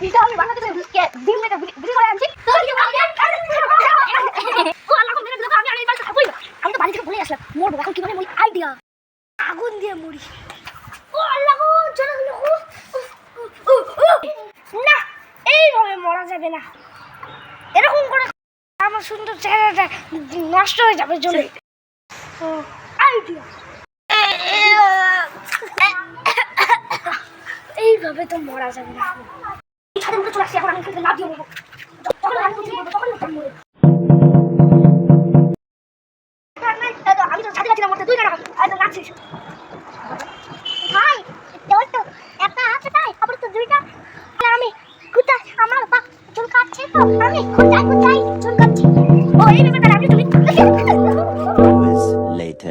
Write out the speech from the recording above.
এটা আমি বাসা থেকে ডিম মেরে বিক্রি করে আনছি। ও আল্লাহ মেরে দিল, আমি আর এই বাসা থাকবই না। আমি তো বাড়ি থেকে ভুলে আসলাম, মরবো এখন কিভাবে মরি, আইডিয়া। আগুন দিয়ে মরি। ও আল্লাহ গো, চলে গেল গো। না, এইভাবে মরা যাবে না। এরকম করে আমার সুন্দর চেহারাটা নষ্ট হয়ে যাবে জলে। আইডিয়া। এইভাবে তো মরা যাবে না। ছাদের উপরে চলে আসছি, এখন আমি লাভ দিয়ে মরবো। যখন আমি মরবো তখন আমি মরবো। আমি তো ছাদে গেছিলাম মরতে, তুই কেন একদম নাচছিস? ভাই তোর তো একটা আছে তাই, আবার তো দুইটা। আমি কোথায় আমার পা চুল কাটছে, তো আমি কোথায় চুল কাটছি। ও এই ব্যাপারটা আমি তুমি Hours later.